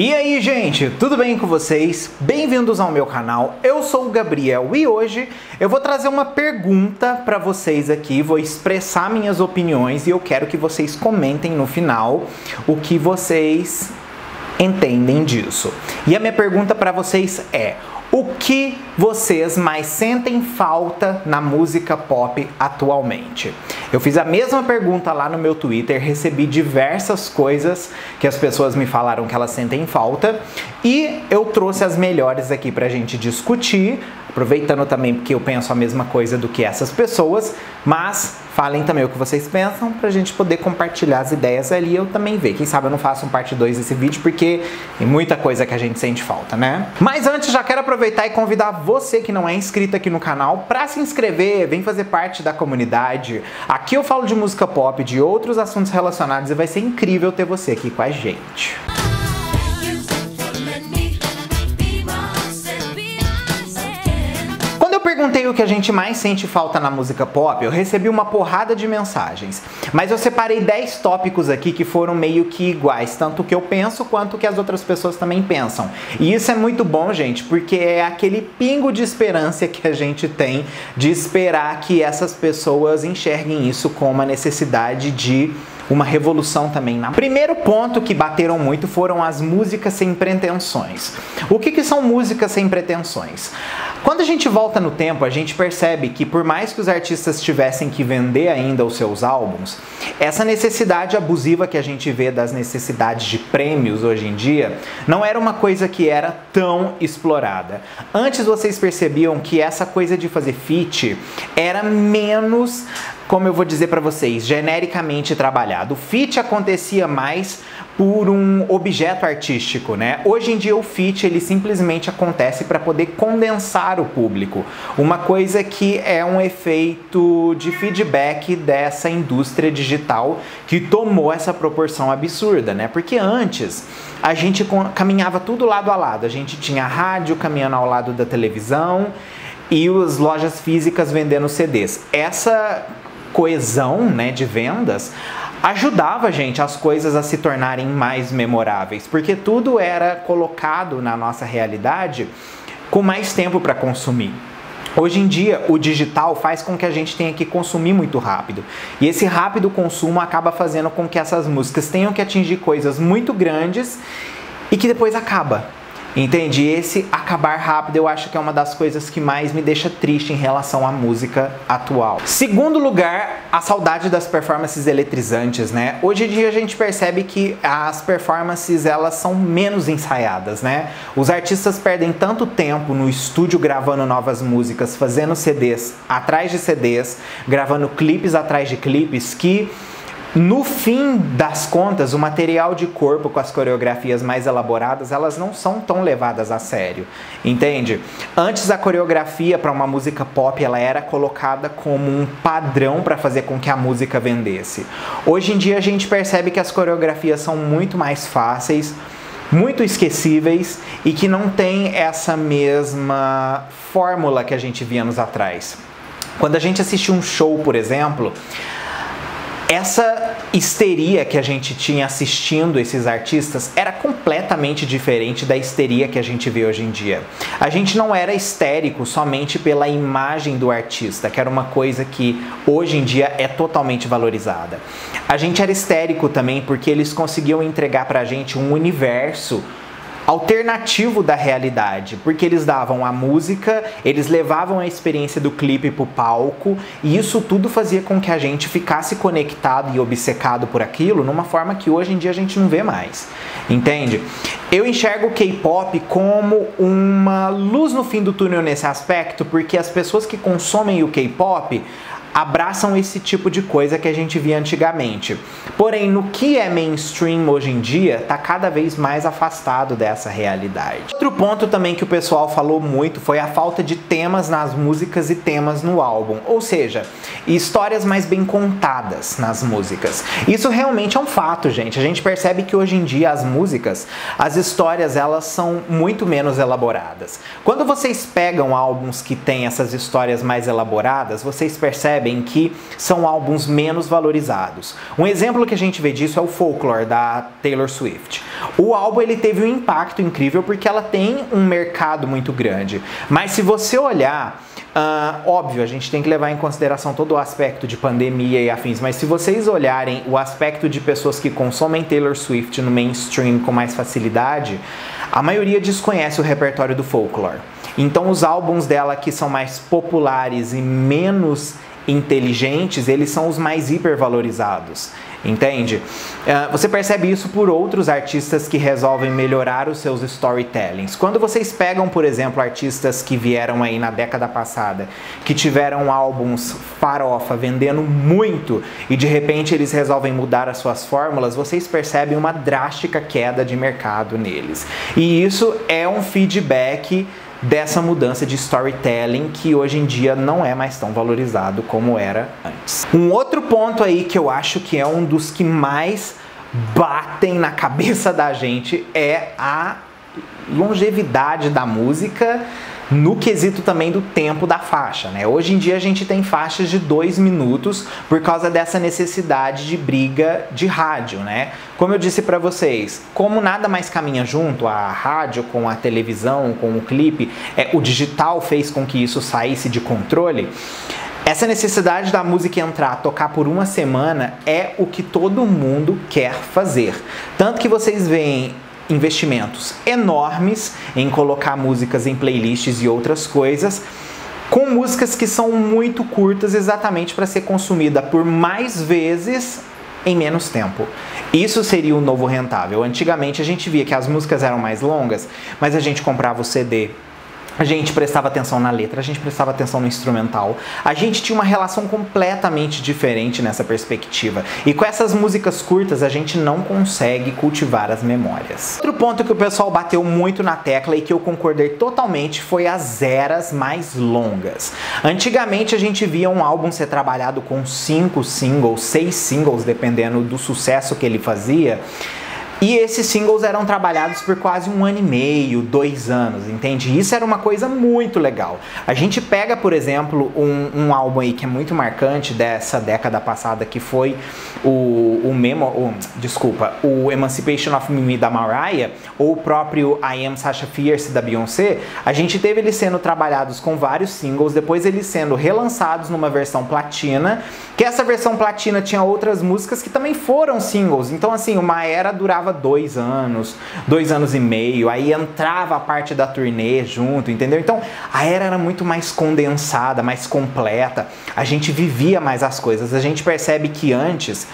E aí, gente, tudo bem com vocês? Bem-vindos ao meu canal. Eu sou o Gabriel e hoje eu vou trazer uma pergunta para vocês aqui, vou expressar minhas opiniões e eu quero que vocês comentem no final o que vocês entendem disso. E a minha pergunta para vocês é: o que vocês mais sentem falta na música pop atualmente? Eu fiz a mesma pergunta lá no meu Twitter, recebi diversas coisas que as pessoas me falaram que elas sentem falta e eu trouxe as melhores aqui pra gente discutir, aproveitando também porque eu penso a mesma coisa do que essas pessoas, mas falem também o que vocês pensam pra gente poder compartilhar as ideias ali e eu também ver. Quem sabe eu não faço um parte 2 desse vídeo porque tem muita coisa que a gente sente falta, né? Mas antes já quero aproveitar e convidar você que não é inscrito aqui no canal pra se inscrever, vem fazer parte da comunidade. Aqui eu falo de música pop, de outros assuntos relacionados e vai ser incrível ter você aqui com a gente. Perguntei o que a gente mais sente falta na música pop, eu recebi uma porrada de mensagens, mas eu separei 10 tópicos aqui que foram meio que iguais, tanto o que eu penso quanto o que as outras pessoas também pensam. E isso é muito bom, gente, porque é aquele pingo de esperança que a gente tem de esperar que essas pessoas enxerguem isso como a necessidade de uma revolução também. Primeiro ponto que bateram muito foram as músicas sem pretensões. O que são músicas sem pretensões? Quando a gente volta no tempo, a gente percebe que por mais que os artistas tivessem que vender ainda os seus álbuns, essa necessidade abusiva que a gente vê das necessidades de prêmios hoje em dia, não era uma coisa que era tão explorada. Antes vocês percebiam que essa coisa de fazer feat era menos, como eu vou dizer pra vocês, genericamente trabalhado. O feat acontecia mais por um objeto artístico, né? Hoje em dia o feat ele simplesmente acontece para poder condensar o público. Uma coisa que é um efeito de feedback dessa indústria digital que tomou essa proporção absurda, né? Porque antes a gente caminhava tudo lado a lado. A gente tinha a rádio caminhando ao lado da televisão e as lojas físicas vendendo CDs. Essa coesão, né, de vendas ajudava a gente as coisas a se tornarem mais memoráveis, porque tudo era colocado na nossa realidade com mais tempo para consumir. Hoje em dia, o digital faz com que a gente tenha que consumir muito rápido. E esse rápido consumo acaba fazendo com que essas músicas tenham que atingir coisas muito grandes e que depois acaba. Entende? Esse acabar rápido eu acho que é uma das coisas que mais me deixa triste em relação à música atual. Segundo lugar, a saudade das performances eletrizantes, né? Hoje em dia a gente percebe que as performances elas são menos ensaiadas, né? Os artistas perdem tanto tempo no estúdio gravando novas músicas, fazendo CDs atrás de CDs, gravando clipes atrás de clipes que no fim das contas, o material de corpo com as coreografias mais elaboradas, elas não são tão levadas a sério, entende? Antes a coreografia para uma música pop, ela era colocada como um padrão para fazer com que a música vendesse. Hoje em dia a gente percebe que as coreografias são muito mais fáceis, muito esquecíveis e que não tem essa mesma fórmula que a gente via anos atrás. Quando a gente assistia um show, por exemplo, essa histeria que a gente tinha assistindo esses artistas era completamente diferente da histeria que a gente vê hoje em dia. A gente não era histérico somente pela imagem do artista, que era uma coisa que hoje em dia é totalmente valorizada. A gente era histérico também porque eles conseguiam entregar pra gente um universo alternativo da realidade, porque eles davam a música, eles levavam a experiência do clipe pro palco e isso tudo fazia com que a gente ficasse conectado e obcecado por aquilo numa forma que hoje em dia a gente não vê mais, entende? Eu enxergo o K-pop como uma luz no fim do túnel nesse aspecto, porque as pessoas que consomem o K-pop abraçam esse tipo de coisa que a gente via antigamente. Porém, no que é mainstream hoje em dia, está cada vez mais afastado dessa realidade. Outro ponto também que o pessoal falou muito foi a falta de temas nas músicas e temas no álbum. Ou seja, histórias mais bem contadas nas músicas. Isso realmente é um fato, gente. A gente percebe que hoje em dia as músicas, as histórias, elas são muito menos elaboradas. Quando vocês pegam álbuns que têm essas histórias mais elaboradas, vocês percebem percebem que são álbuns menos valorizados. Um exemplo que a gente vê disso é o Folklore, da Taylor Swift. O álbum ele teve um impacto incrível porque ela tem um mercado muito grande. Mas se você olhar, óbvio, a gente tem que levar em consideração todo o aspecto de pandemia e afins, mas se vocês olharem o aspecto de pessoas que consomem Taylor Swift no mainstream com mais facilidade, a maioria desconhece o repertório do Folklore. Então os álbuns dela que são mais populares e menos inteligentes, eles são os mais hipervalorizados, entende? Você percebe isso por outros artistas que resolvem melhorar os seus storytellings. Quando vocês pegam, por exemplo, artistas que vieram aí na década passada, que tiveram álbuns farofa, vendendo muito, e de repente eles resolvem mudar as suas fórmulas, vocês percebem uma drástica queda de mercado neles. E isso é um feedback dessa mudança de storytelling que hoje em dia não é mais tão valorizado como era antes. Um outro ponto aí que eu acho que é um dos que mais batem na cabeça da gente é a longevidade da música no quesito também do tempo da faixa, né? Hoje em dia a gente tem faixas de 2 minutos por causa dessa necessidade de briga de rádio, né? Como eu disse pra vocês, como nada mais caminha junto, a rádio com a televisão, com o clipe, o digital fez com que isso saísse de controle. Essa necessidade da música entrar, tocar por uma semana é o que todo mundo quer fazer. Tanto que vocês veem investimentos enormes em colocar músicas em playlists e outras coisas, com músicas que são muito curtas exatamente para ser consumida por mais vezes em menos tempo. Isso seria o novo rentável. Antigamente a gente via que as músicas eram mais longas, mas a gente comprava o CD, a gente prestava atenção na letra, a gente prestava atenção no instrumental. A gente tinha uma relação completamente diferente nessa perspectiva. E com essas músicas curtas, a gente não consegue cultivar as memórias. Outro ponto que o pessoal bateu muito na tecla e que eu concordei totalmente foi as eras mais longas. Antigamente, a gente via um álbum ser trabalhado com 5 singles, 6 singles, dependendo do sucesso que ele fazia. E esses singles eram trabalhados por quase 1 ano e meio, 2 anos, entende? Isso era uma coisa muito legal. A gente pega, por exemplo, um álbum aí que é muito marcante dessa década passada, que foi o Emancipation of Me da Mariah, ou o próprio I Am Sasha Fierce da Beyoncé. A gente teve eles sendo trabalhados com vários singles, depois eles sendo relançados numa versão platina, que essa versão platina tinha outras músicas que também foram singles. Então, assim, uma era durava 2 anos, 2 anos e meio, aí entrava a parte da turnê junto, entendeu? Então a era muito mais condensada, mais completa, a gente vivia mais as coisas. A gente percebe que antes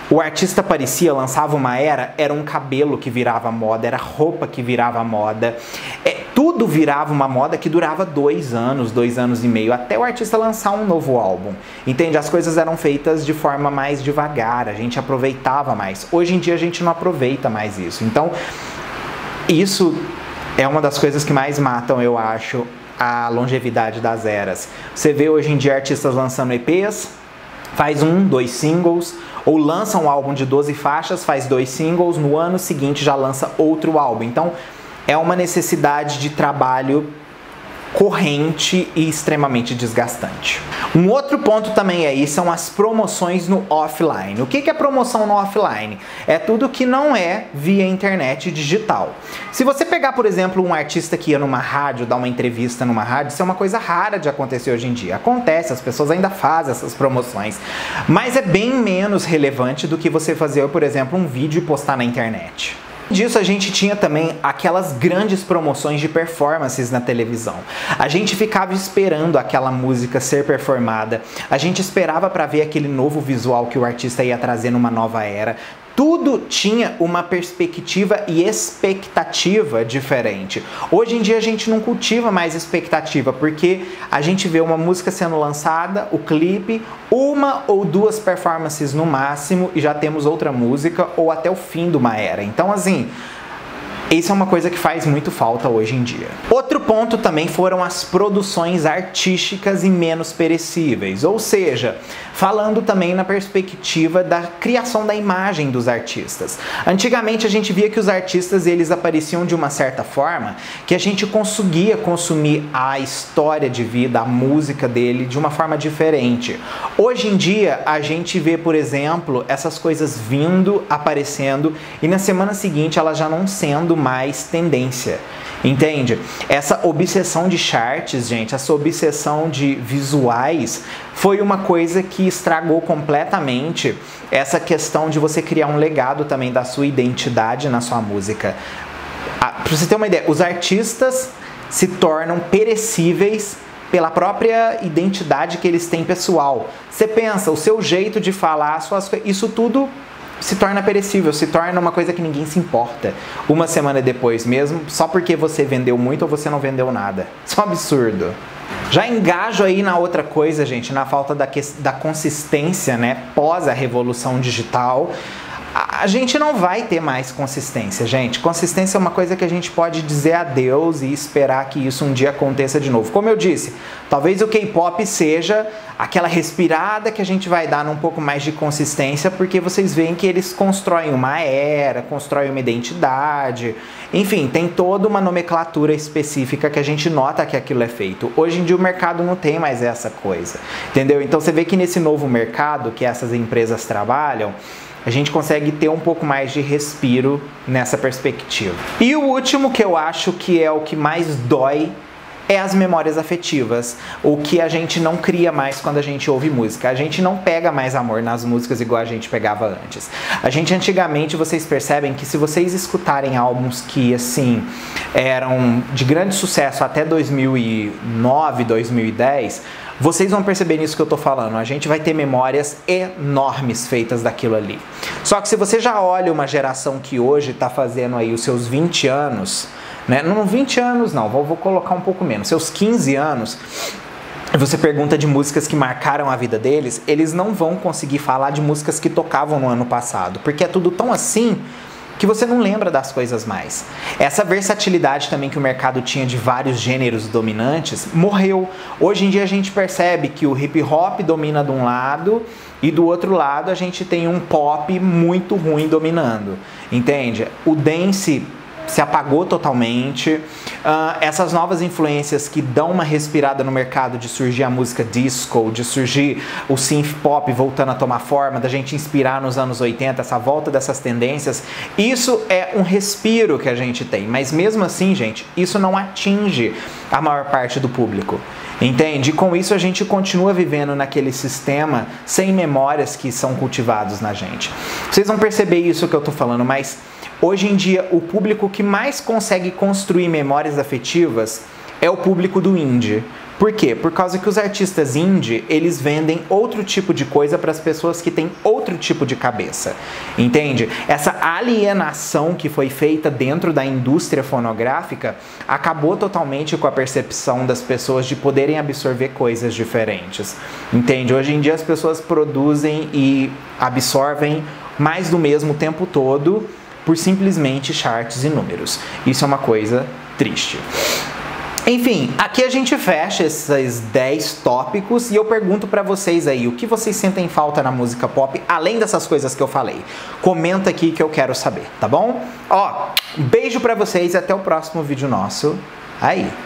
o artista aparecia, lançava uma era um cabelo que virava moda, era roupa que virava moda, tudo virava uma moda que durava 2 anos, 2 anos e meio, até o artista lançar um novo álbum, entende? As coisas eram feitas de forma mais devagar, a gente aproveitava mais. Hoje em dia a gente não aproveita mais isso. Então, isso é uma das coisas que mais matam, eu acho, a longevidade das eras. Você vê hoje em dia artistas lançando EPs, faz 1, 2 singles, ou lança um álbum de 12 faixas, faz 2 singles, no ano seguinte já lança outro álbum. Então, é uma necessidade de trabalho corrente e extremamente desgastante. Um outro ponto também aí são as promoções no offline. O que é promoção no offline? É tudo que não é via internet digital. Se você pegar, por exemplo, um artista que ia numa rádio, dar uma entrevista numa rádio, isso é uma coisa rara de acontecer hoje em dia. Acontece, as pessoas ainda fazem essas promoções, mas é bem menos relevante do que você fazer, por exemplo, um vídeo e postar na internet. Disso a gente tinha também aquelas grandes promoções de performances na televisão. A gente ficava esperando aquela música ser performada, a gente esperava para ver aquele novo visual que o artista ia trazer numa nova era. Tudo tinha uma perspectiva e expectativa diferente. Hoje em dia a gente não cultiva mais expectativa, porque a gente vê uma música sendo lançada, o clipe, 1 ou 2 performances no máximo e já temos outra música ou até o fim de uma era. Então, assim, Isso é uma coisa que faz muito falta hoje em dia. Outro ponto também foram as produções artísticas e menos perecíveis, ou seja, falando também na perspectiva da criação da imagem dos artistas. Antigamente a gente via que os artistas eles apareciam de uma certa forma que a gente conseguia consumir a história de vida, a música dele de uma forma diferente. Hoje em dia a gente vê, por exemplo, essas coisas vindo, aparecendo e na semana seguinte elas já não sendo mais tendência, entende? Essa obsessão de charts, gente, essa obsessão de visuais foi uma coisa que estragou completamente essa questão de você criar um legado também da sua identidade na sua música. Pra você ter uma ideia, os artistas se tornam perecíveis pela própria identidade que eles têm pessoal. Você pensa, o seu jeito de falar, suas coisas, isso tudo se torna perecível, se torna uma coisa que ninguém se importa. Uma semana depois mesmo, só porque você vendeu muito ou você não vendeu nada. Isso é um absurdo. Já engajo aí na outra coisa, gente, na falta da consistência, né, pós a revolução digital. A gente não vai ter mais consistência, gente. Consistência é uma coisa que a gente pode dizer adeus e esperar que isso um dia aconteça de novo. Como eu disse, talvez o K-pop seja aquela respirada que a gente vai dar num pouco mais de consistência, porque vocês veem que eles constroem uma era, constroem uma identidade, enfim, tem toda uma nomenclatura específica que a gente nota que aquilo é feito. Hoje em dia o mercado não tem mais essa coisa, entendeu? Então você vê que nesse novo mercado que essas empresas trabalham, a gente consegue ter um pouco mais de respiro nessa perspectiva. E o último, que eu acho que é o que mais dói, é as memórias afetivas, o que a gente não cria mais quando a gente ouve música. A gente não pega mais amor nas músicas igual a gente pegava antes. A gente antigamente, vocês percebem que se vocês escutarem álbuns que assim eram de grande sucesso até 2009, 2010, vocês vão perceber nisso que eu tô falando. A gente vai ter memórias enormes feitas daquilo ali. Só que se você já olha uma geração que hoje tá fazendo aí os seus 20 anos, né? Não 20 anos não, vou colocar um pouco menos, seus 15 anos, você pergunta de músicas que marcaram a vida deles, eles não vão conseguir falar de músicas que tocavam no ano passado, porque é tudo tão assim que você não lembra das coisas mais. Essa versatilidade também que o mercado tinha de vários gêneros dominantes, morreu. Hoje em dia a gente percebe que o hip hop domina de um lado e do outro lado a gente tem um pop muito ruim dominando, entende? O dance se apagou totalmente. Essas novas influências que dão uma respirada no mercado, de surgir a música disco, de surgir o synth pop voltando a tomar forma, da gente inspirar nos anos 80, essa volta dessas tendências, isso é um respiro que a gente tem, mas mesmo assim, gente, isso não atinge a maior parte do público. Entende? E com isso a gente continua vivendo naquele sistema sem memórias que são cultivados na gente. Vocês vão perceber isso que eu tô falando, mas hoje em dia o público que mais consegue construir memórias afetivas é o público do indie. Por quê? Por causa que os artistas indie, eles vendem outro tipo de coisa para as pessoas que têm outro tipo de cabeça, entende? Essa alienação que foi feita dentro da indústria fonográfica acabou totalmente com a percepção das pessoas de poderem absorver coisas diferentes, entende? Hoje em dia as pessoas produzem e absorvem mais do mesmo o tempo todo por simplesmente charts e números. Isso é uma coisa triste. Enfim, aqui a gente fecha esses 10 tópicos e eu pergunto pra vocês aí, o que vocês sentem falta na música pop, além dessas coisas que eu falei? Comenta aqui que eu quero saber, tá bom? Ó, um beijo pra vocês e até o próximo vídeo nosso aí.